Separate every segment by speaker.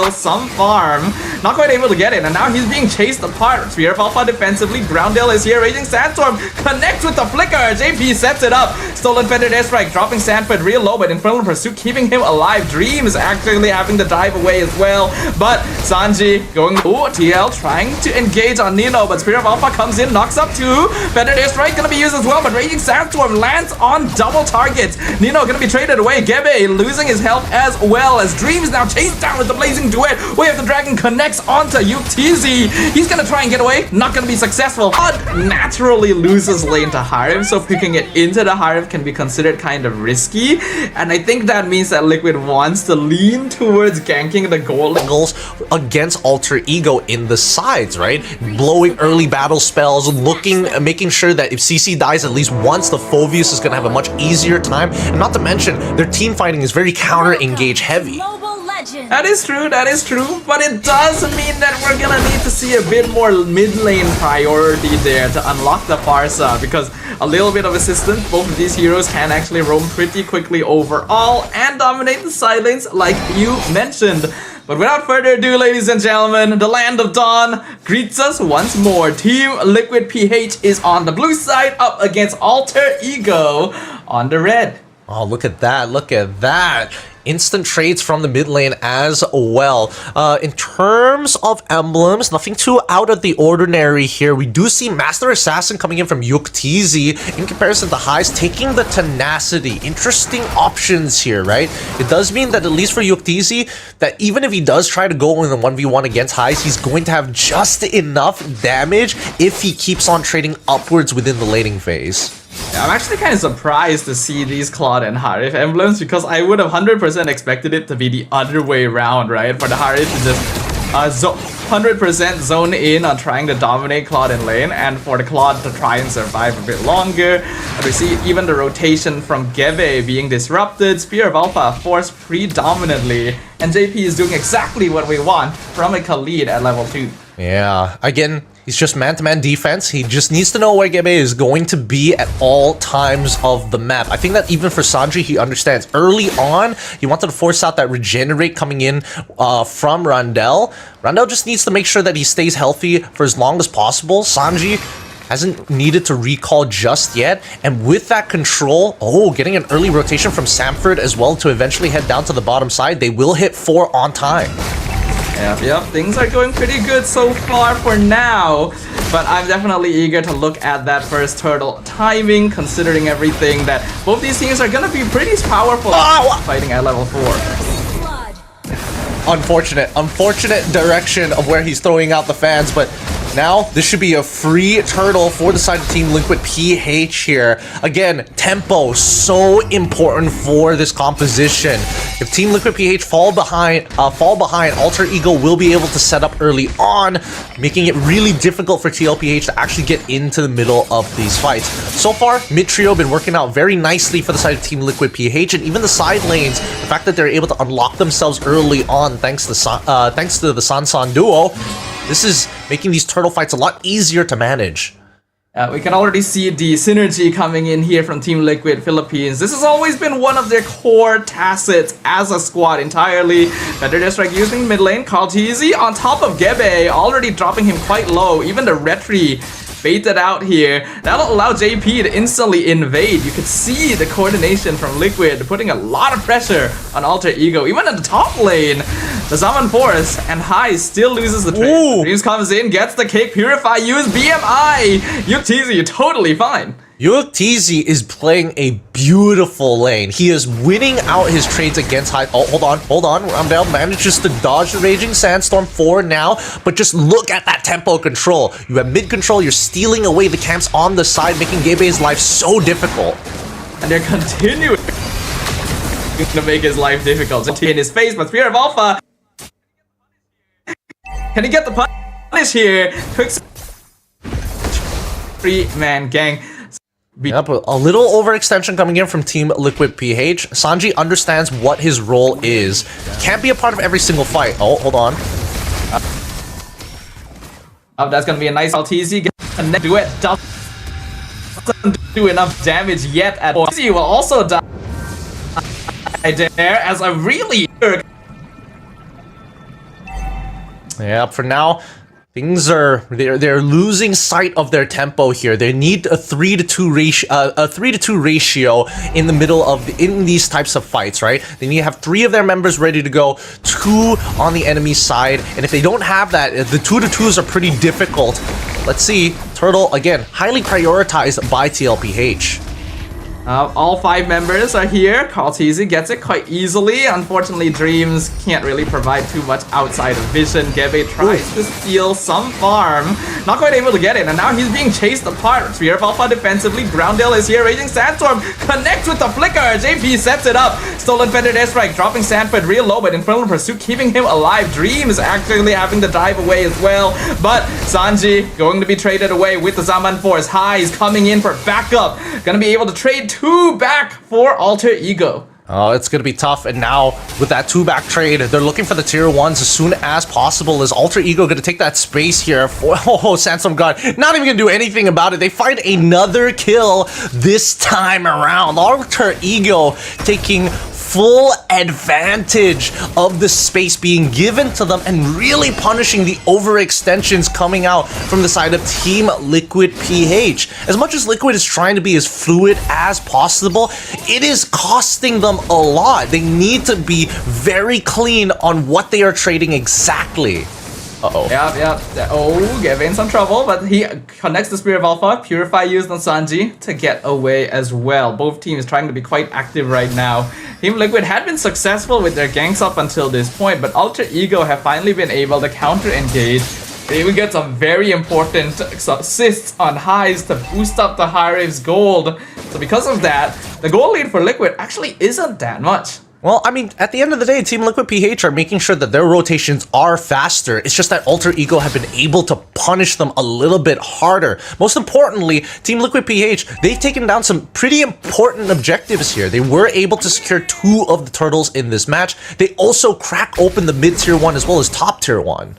Speaker 1: some farm, not quite able to get it, and now he's being chased apart. Sphere of Alpha defensively, Groundale is here, Raging Sandstorm connects with the flicker, JP sets it up, Stolen Feathered Airstrike, dropping Sandford real low, but Infernal Pursuit keeping him alive. Dream is actually having to dive away as well, but Sanji going, TL trying to engage on Nino, but Sphere of Alpha comes in, knocks up 2, Feathered Airstrike gonna be used as well, but Raging Sandstorm lands on double targets. Nino gonna be traded away, Gebe losing his health as well, as Dream is now chased down with the Blazing Duet. Way of the Dragon connects onto UTZ. He's gonna try and get away, not gonna be successful. Odd naturally loses lane to Harif, so picking it into the Harif can be considered kind of risky, and I think that means that Liquid wants to lean towards ganking the gold
Speaker 2: angles against Alter Ego in the sides, right? Blowing early battle spells, making sure that if CC dies at least once, the Phoveus is gonna have a much easier time, and not to mention their team fighting is very counter-engage heavy.
Speaker 1: That is true, but it does mean that we're gonna need to see a bit more mid lane priority there to unlock the Pharsa, because a little bit of assistance, both of these heroes can actually roam pretty quickly overall and dominate the side lanes like you mentioned. But without further ado, ladies and gentlemen, the Land of Dawn greets us once more. Team Liquid PH is on the blue side up against Alter Ego on the red.
Speaker 2: Oh, look at that, look at that. Instant trades from the mid lane as well. In terms of emblems, nothing too out of the ordinary here. We do see Master Assassin coming in from Yuktz in comparison to Highs, taking the Tenacity. Interesting options here, right? It does mean that at least for Yuktz, that even if he does try to go in the 1v1 against Highs, he's going to have just enough damage if he keeps on trading upwards within the laning phase.
Speaker 1: Yeah, I'm actually kind of surprised to see these Claude and Harif emblems, because I would have 100% expected it to be the other way around, right? For the Harif to just 100% zone in on trying to dominate Claude in lane, and for the Claude to try and survive a bit longer. And we see even the rotation from Gebe being disrupted, Spear of Alpha forced predominantly, and JP is doing exactly what we want from a Khalid at level 2.
Speaker 2: Yeah, again, he's just man-to-man defense. He just needs to know where Gebe is going to be at all times of the map. I think that even for Sanji, he understands. Early on, he wanted to force out that regenerate coming in from Randall. Randall just needs to make sure that he stays healthy for as long as possible. Sanji hasn't needed to recall just yet, and with that control, getting an early rotation from Samford as well to eventually head down to the bottom side. They will hit 4 on time.
Speaker 1: Yep, things are going pretty good so far for now, but I'm definitely eager to look at that first turtle timing, considering everything that both these teams are gonna be pretty powerful fighting at level 4.
Speaker 2: Unfortunate direction of where he's throwing out the fans, but now this should be a free turtle for the side of Team Liquid PH here. Again, tempo, so important for this composition. If Team Liquid PH fall behind, Alter Ego will be able to set up early on, making it really difficult for TLPH to actually get into the middle of these fights. So far, mid trio been working out very nicely for the side of Team Liquid PH, and even the side lanes, the fact that they're able to unlock themselves early on thanks to the Sansan duo, this is making these turtle fights a lot easier to manage.
Speaker 1: We can already see the synergy coming in here from Team Liquid Philippines. This has always been one of their core tacits as a squad entirely. Better District using mid lane, Kaltizi on top of Gebe, already dropping him quite low. Even the Retri baited out here. That'll allow JP to instantly invade. You could see the coordination from Liquid putting a lot of pressure on Alter Ego. Even in the top lane, the Zaman Force and High still loses the trade. Dreams comes in, gets the kick, Purify, use BMI. Yuktz, totally fine.
Speaker 2: Yuktz is playing a beautiful lane. He is winning out his trades against High. Oh, hold on. Randall manages to dodge the Raging Sandstorm for now, but just look at that tempo control. You have mid control, you're stealing away the camps on the side, making Gebe's life so difficult.
Speaker 1: And they're continuing to make his life difficult. In his face, but Spear of Alpha, can he get the punish here? Quick 3-man gang.
Speaker 2: Yep, a little overextension coming in from Team Liquid PH. Sanji understands what his role is. Can't be a part of every single fight. Oh, hold on.
Speaker 1: That's gonna be a nice LTZ. Connect to it. Doesn't do enough damage yet at all. He will also die there as a really
Speaker 2: Yeah, for now, things they're losing sight of their tempo here. They need a 3-to-2 ratio in the middle of in these types of fights, right? They need to have 3 of their members ready to go, 2 on the enemy side, and if they don't have that, the 2-to-2s are pretty difficult. Let's see. Turtle again, highly prioritized by TLPH.
Speaker 1: All 5 members are here. comrades-in gets it quite easily. Unfortunately, Dreams can't really provide too much outside of vision. Gebe tries to steal some farm. Not quite able to get it, and now he's being chased apart. Sphere of Alpha defensively. Groundale is here. Raging Sandstorm connects with the flicker. JP sets it up. Stolen Feathered Airstrike, dropping Sanford real low, but Infernal Pursuit keeping him alive. Dreams actually having to dive away as well. But Sanji going to be traded away with the Zaman Force. Highs coming in for backup. Gonna be able to trade 2 back for Alter Ego.
Speaker 2: Oh, it's going to be tough, and now with that 2-back trade, they're looking for the tier 1s as soon as possible. Is Alter Ego going to take that space here? Sandstorm God, not even going to do anything about it. They find another kill this time around. Alter Ego taking full advantage of the space being given to them and really punishing the overextensions coming out from the side of Team Liquid PH. As much as Liquid is trying to be as fluid as possible, it is costing them a lot. They need to be very clean on what they are trading exactly. Uh-oh.
Speaker 1: Yep. Oh, Gavin in some trouble, but he connects the Spirit of Alpha. Purify used on Sanji to get away as well. Both teams trying to be quite active right now. Team Liquid had been successful with their ganks up until this point, but Alter Ego have finally been able to counter-engage. They even get some very important assists on highs to boost up the High Rave's gold. So because of that, the goal lead for Liquid actually isn't that much.
Speaker 2: Well, I mean, at the end of the day, Team Liquid PH are making sure that their rotations are faster. It's just that Alter Ego have been able to punish them a little bit harder. Most importantly, Team Liquid PH, they've taken down some pretty important objectives here. They were able to secure 2 of the turtles in this match. They also crack open the mid-tier 1 as well as top-tier 1.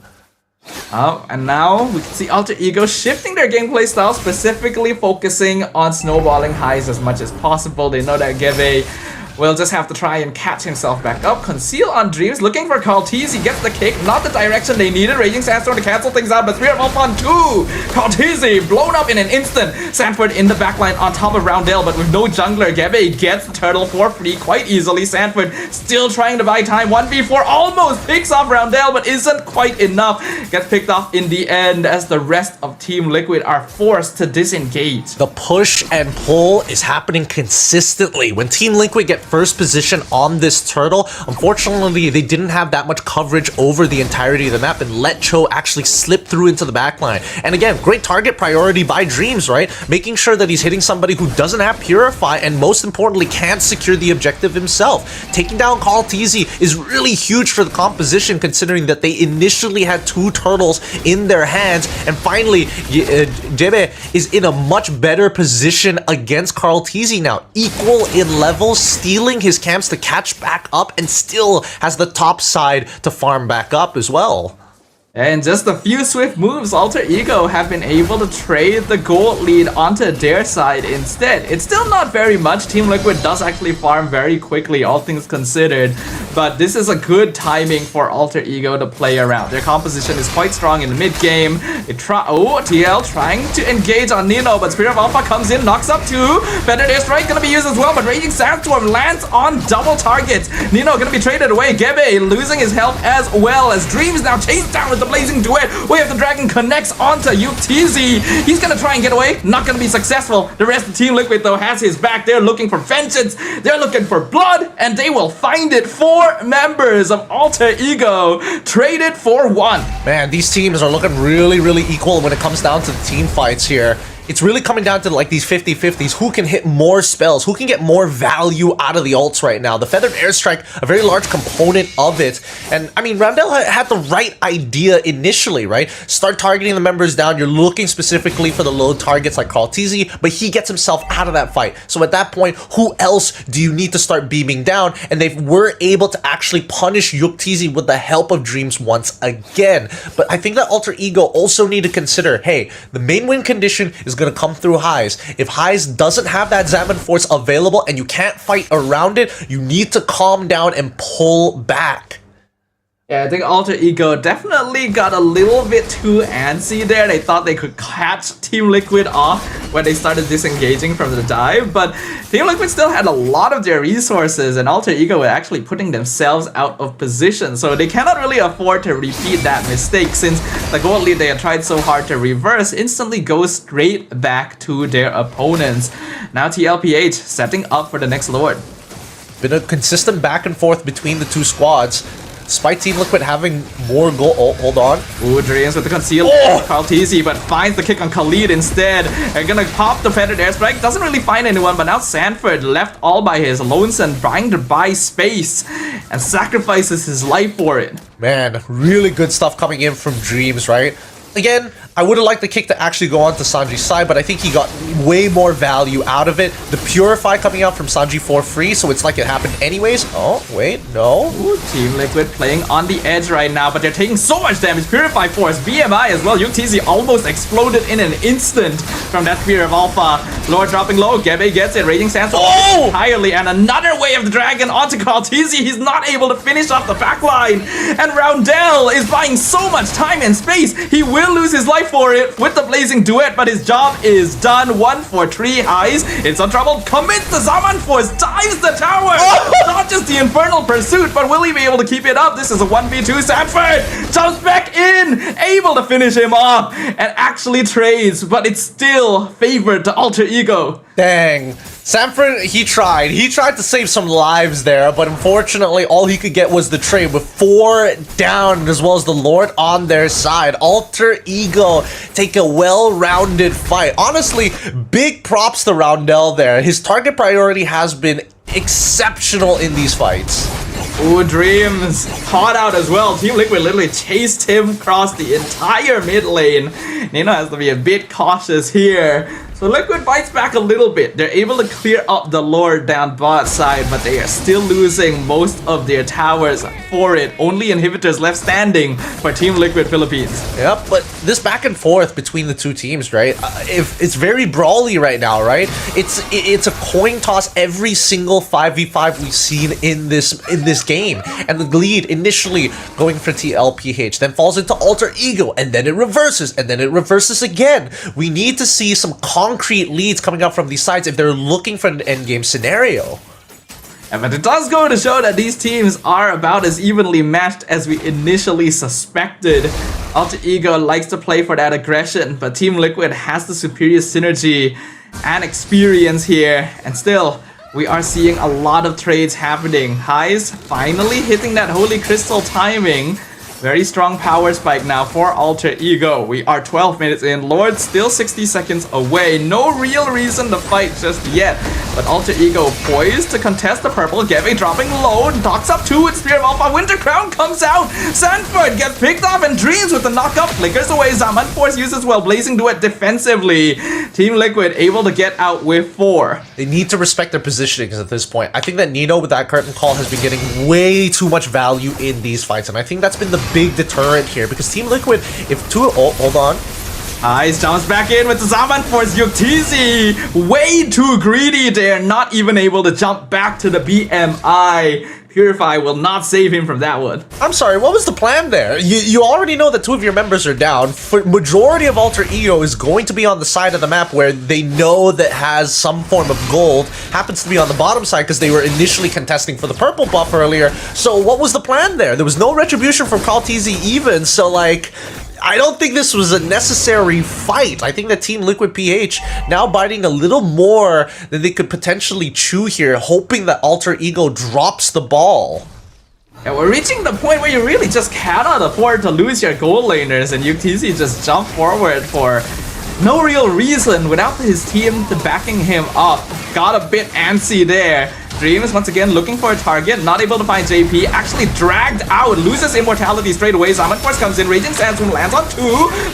Speaker 1: And now we can see Alter Ego shifting their gameplay style, specifically focusing on snowballing highs as much as possible. They know that Gebe will just have to try and catch himself back up. Conceal on Dreams, looking for comrades. He gets the kick, not the direction they needed. Raging Sandstorm to cancel things out, but Spirit of Alpha on 2. comrades blown up in an instant. Sanford in the backline on top of Roundale, but with no jungler. Gebe gets the turtle for free quite easily. Sanford still trying to buy time. 1v4 almost picks off Roundale, but isn't quite enough. Gets picked off in the end as the rest of Team Liquid are forced to disengage.
Speaker 2: The push and pull is happening consistently. When Team Liquid get first position on this turtle, unfortunately they didn't have that much coverage over the entirety of the map, and let Cho actually slip through into the backline. And again, great target priority by Dreams, right? Making sure that he's hitting somebody who doesn't have Purify, and most importantly can't secure the objective himself. Taking down comrades is really huge for the composition, considering that they initially had 2 turtles in their hands, and finally Jebe is in a much better position against comrades now, equal in level, stealing his camps to catch back up, and still has the top side to farm back up as well.
Speaker 1: And just a few swift moves, Alter Ego have been able to trade the gold lead onto their side instead. It's still not very much. Team Liquid does actually farm very quickly, all things considered. But this is a good timing for Alter Ego to play around. Their composition is quite strong in the mid-game. TL trying to engage on Nino, but Spirit of Alpha comes in, knocks up 2. Feathered Airstrike gonna be used as well, but Raging Sandstorm lands on double targets. Nino gonna be traded away. Gebe losing his health as well as Dreams now chased down with the blazing duet. Way of the Dragon connects onto Yuktz. He's gonna try and get away, not gonna be successful. The rest of Team Liquid though has his back. They're looking for vengeance, they're looking for blood, and they will find it. 4 members of Alter Ego traded for 1.
Speaker 2: Man, these teams are looking really equal when it comes down to the team fights here. It's really coming down to like these 50-50s. Who can hit more spells? Who can get more value out of the ults right now? The Feathered Airstrike, a very large component of it. And I mean, Roundel had the right idea initially, right? Start targeting the members down. You're looking specifically for the low targets like comrades, but he gets himself out of that fight. So at that point, who else do you need to start beaming down? And they were able to actually punish Yuktz with the help of Dreams once again. But I think that Alter Ego also need to consider, hey, the main win condition is going to come through highs. If highs doesn't have that Zaman Force available and you can't fight around it, you need to calm down and pull back.
Speaker 1: Yeah, I think Alter Ego definitely got a little bit too antsy there. They thought they could catch Team Liquid off when they started disengaging from the dive, but Team Liquid still had a lot of their resources, and Alter Ego were actually putting themselves out of position, so they cannot really afford to repeat that mistake, since the gold lead they had tried so hard to reverse instantly goes straight back to their opponents. Now TLPH setting up for the next Lord.
Speaker 2: Been a consistent back and forth between the two squads. Despite Team Liquid having more goal. Oh, hold on.
Speaker 1: Ooh, Dreams with the conceal. Carl TZ, but finds the kick on Khalid instead. They're gonna pop the feathered airstrike. Doesn't really find anyone, but now Sanford left all by his lonesome, trying to buy space and sacrifices his life for it.
Speaker 2: Man, really good stuff coming in from Dreams, right? Again, I would have liked the kick to actually go on to Sanji's side, but I think he got way more value out of it. The Purify coming out from Sanji for free, so it's like it happened anyways. Oh, wait, no.
Speaker 1: Ooh, Team Liquid playing on the edge right now, but they're taking so much damage. Purify Force, BMI as well. UTZ almost exploded in an instant from that Spear of Alpha. Lord dropping low, Gebe gets it. Raging Sandstorm entirely, and another Way of the Dragon onto Carl TZ. He's not able to finish off the backline, and Roundel is buying so much time and space. He will lose his life for it with the Blazing Duet, but his job is done. 1 for 3 highs. In some trouble, commits the Zaman Force, dives the tower. Not just the Infernal Pursuit, but will he be able to keep it up? This is a 1v2. Sanford jumps back in, able to finish him off, and actually trades, but it's still favored to Alter Ego.
Speaker 2: Dang. Sanford, he tried to save some lives there, but unfortunately all he could get was the trade with 4 down, as well as the Lord on their side. Alter Ego take a well-rounded fight. Honestly, big props to Roundel there. His target priority has been exceptional in these fights.
Speaker 1: Ooh, Dreams caught out as well. Team Liquid literally chased him across the entire mid lane. Nino has to be a bit cautious here. So Liquid fights back a little bit. They're able to clear up the Lord down bot side, but they are still losing most of their towers for it. Only inhibitors left standing for Team Liquid Philippines.
Speaker 2: Yep, but this back and forth between the two teams, right? If it's very brawly right now, right? It's a coin toss every single 5v5 we've seen in this game. And the lead initially going for TLPH, then falls into Alter Ego, and then it reverses, and then it reverses again. We need to see some concrete leads coming out from these sides if they're looking for an endgame scenario.
Speaker 1: Yeah, but it does go to show that these teams are about as evenly matched as we initially suspected. Alter Ego likes to play for that aggression, but Team Liquid has the superior synergy and experience here, and still we are seeing a lot of trades happening. Highs finally hitting that Holy Crystal timing. Very strong power spike now for Alter Ego. We are 12 minutes in. Lord still 60 seconds away. No real reason to fight just yet. But Alter Ego poised to contest the purple. Geve dropping low. Docks up 2 with Spear of Alpha. Winter Crown comes out. Sanford gets picked off, and Dreams with the knockup flickers away. Zaman Force uses well. Blazing Duet defensively. Team Liquid able to get out with 4.
Speaker 2: They need to respect their positionings at this point. I think that Nino with that curtain call has been getting way too much value in these fights, and I think that's been the big deterrent here, because Team Liquid, hold on.
Speaker 1: Ice jumps back in with the Zaman Force. Yuktizi way too greedy there, not even able to jump back to the BMI. Purify will not save him from that one.
Speaker 2: I'm sorry, what was the plan there? You already know that 2 of your members are down. For majority of Alter Ego is going to be on the side of the map where they know that has some form of gold. Happens to be on the bottom side because they were initially contesting for the purple buff earlier. So what was the plan there? There was no retribution from Carl TZ even, so like, I don't think this was a necessary fight. I think that Team Liquid PH now biting a little more than they could potentially chew here, hoping that Alter Ego drops the ball.
Speaker 1: Yeah, we're reaching the point where you really just cannot afford to lose your gold laners, and UTC just jumped forward for no real reason without his team backing him up. Got a bit antsy there. Dreams once again looking for a target, not able to find JP, actually dragged out, loses immortality straight away. Zaman Force comes in, Raging Sandstorm lands on 2,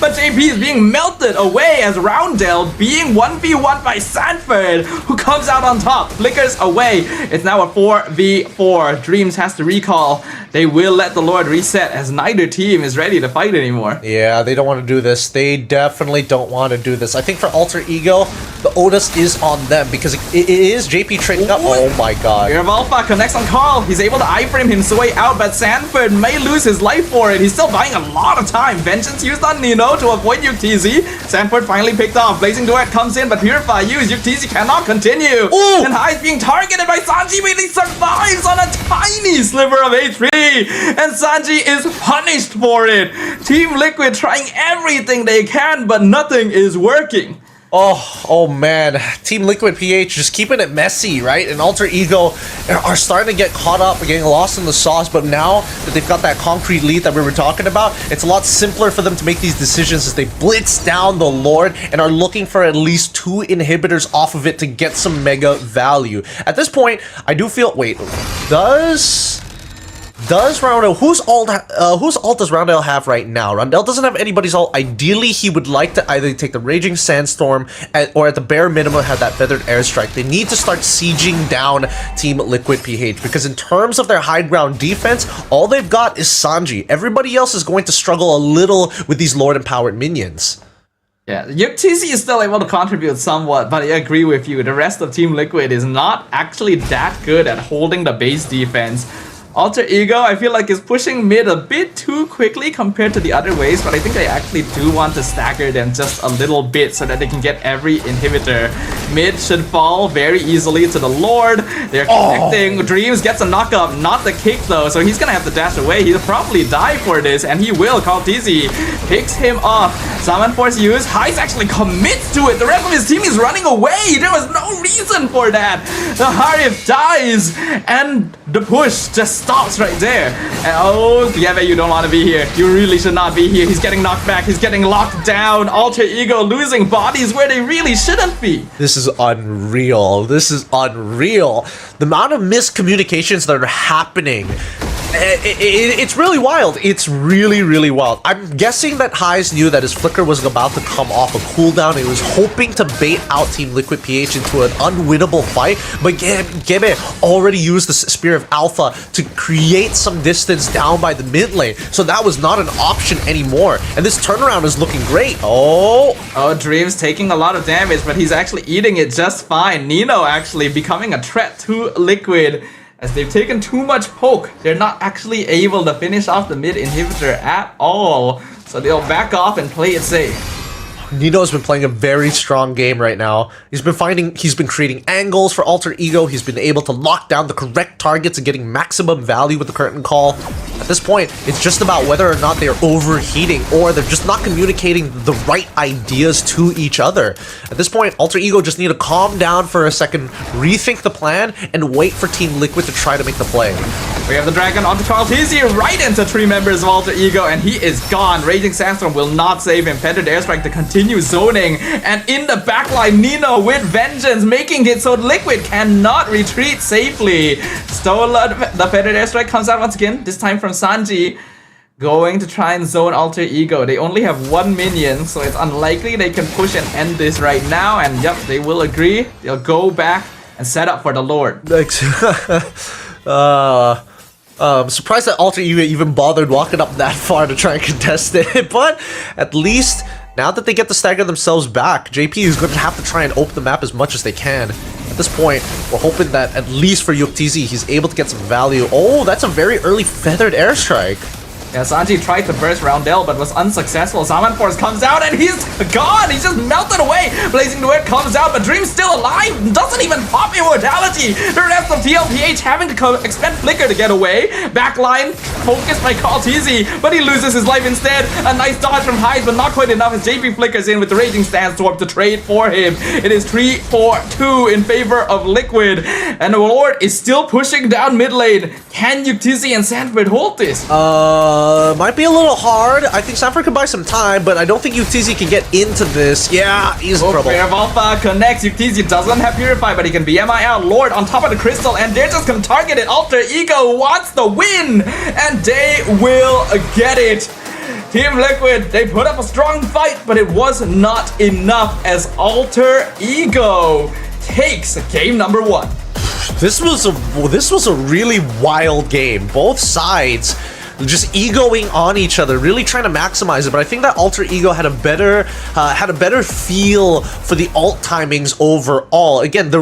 Speaker 1: but JP is being melted away as Roundel being 1v1 by Sanford, who comes out on top, flickers away. It's now a 4v4. Dreams has to recall. They will let the Lord reset as neither team is ready to fight anymore.
Speaker 2: Yeah, they don't want to do this. They definitely don't want to do this. I think for Alter Ego, the onus is on them because it is JP trading up. Oh my my god.
Speaker 1: Fear of Alpha connects on Carl. He's able to iframe his way out, but Sanford may lose his life for it. He's still buying a lot of time. Vengeance used on Nino to avoid Yuktz. Sanford finally picked off. Blazing Duet comes in, but Purify used. Yuktz cannot continue.
Speaker 2: Ooh.
Speaker 1: And Hai's being targeted by Sanji, but he survives on a tiny sliver of HP. And Sanji is punished for it. Team Liquid trying everything they can, but nothing is working.
Speaker 2: Oh man, Team Liquid PH just keeping it messy, right? And Alter Ego are starting to get caught up, getting lost in the sauce, but now that they've got that concrete lead that we were talking about, it's a lot simpler for them to make these decisions as they blitz down the Lord and are looking for at least 2 inhibitors off of it to get some mega value. At this point, I do feel, wait, does Roundel, whose ult does Roundel have right now? Roundel doesn't have anybody's ult. Ideally, he would like to either take the Raging Sandstorm or at the bare minimum have that Feathered Airstrike. They need to start sieging down Team Liquid PH because in terms of their high ground defense, all they've got is Sanji. Everybody else is going to struggle a little with these Lord Empowered minions.
Speaker 1: Yeah, Yuktz is still able to contribute somewhat, but I agree with you. The rest of Team Liquid is not actually that good at holding the base defense. Alter Ego, I feel like, is pushing mid a bit too quickly compared to the other ways, but I think they actually do want to stagger them just a little bit so that they can get every inhibitor. Mid should fall very easily to the Lord. They're connecting. Dreams gets a knock-up, not the kick though, so he's gonna have to dash away. He'll probably die for this, and he will. Kaltizi picks him off. Summon Force use. Heist actually commits to it. The rest of his team is running away. There was no reason for that. The Harif dies, and the push just stops right there. And oh, yeah, you don't want to be here. You really should not be here. He's getting knocked back. He's getting locked down. Alter Ego losing bodies where they really shouldn't be.
Speaker 2: This is unreal. This is unreal. The amount of miscommunications that are happening. It's really wild. It's really, really wild. I'm guessing that Hais knew that his flicker was about to come off a cooldown. He was hoping to bait out Team Liquid PH into an unwinnable fight, but Gebe already used the Spear of Alpha to create some distance down by the mid lane, so that was not an option anymore. And this turnaround is looking great. Oh,
Speaker 1: Dream's taking a lot of damage, but he's actually eating it just fine. Nino actually becoming a threat to Liquid. As they've taken too much poke, they're not actually able to finish off the mid inhibitor at all. So they'll back off and play it safe.
Speaker 2: Nino's been playing a very strong game right now. He's been creating angles for Alter Ego. He's been able to lock down the correct targets and getting maximum value with the curtain call. At this point, it's just about whether or not they're overheating or they're just not communicating the right ideas to each other. At this point, Alter Ego just need to calm down for a second, rethink the plan, and wait for Team Liquid to try to make the play.
Speaker 1: We have the Dragon onto Kaltizi, right into 3 members of Alter Ego, and he is gone. Raging Sandstorm will not save him. Feathered Airstrike to continue zoning, and in the backline, Nino with Vengeance, making it so Liquid cannot retreat safely. Stolen, the Feathered Airstrike comes out once again, this time from Sanji, going to try and zone Alter Ego. They only have 1 minion, so it's unlikely they can push and end this right now, and yep, they will agree. They'll go back and set up for the Lord.
Speaker 2: I'm surprised that Alter Ego even bothered walking up that far to try and contest it, but at least now that they get to stagger themselves back, JP is going to have to try and open the map as much as they can. At this point, we're hoping that at least for Yuktz, he's able to get some value. Oh, that's a very early Feathered Airstrike.
Speaker 1: Yeah, Sanji tried to burst Roundel, but was unsuccessful. Summon Force comes out, and he's gone! He's just melted away! Blazing Duet comes out, but Dream's still alive! Doesn't even pop Immortality! The rest of TLPH having to expend Flicker to get away. Backline, focused by Kaltizi, but he loses his life instead. A nice dodge from Hyde, but not quite enough as JP flickers in with the Raging Sandstorm to trade for him. It is 3-4-2 in favor of Liquid, and the Lord is still pushing down mid lane. Can Yuktz and Sanford hold this?
Speaker 2: Might be a little hard. I think Sanford can buy some time, but I don't think Yuktz can get into this. Yeah, he's in trouble.
Speaker 1: Fear of Alpha connects. Yuktz doesn't have Purify, but he can BMI out. Lord on top of the crystal, and they're just gonna target it. Alter Ego wants the win, and they will get it. Team Liquid, they put up a strong fight, but it was not enough as Alter Ego takes game number 1.
Speaker 2: This was a really wild game. Both sides just egoing on each other, really trying to maximize it. But I think that Alter Ego had a better feel for the ult timings overall. Again, the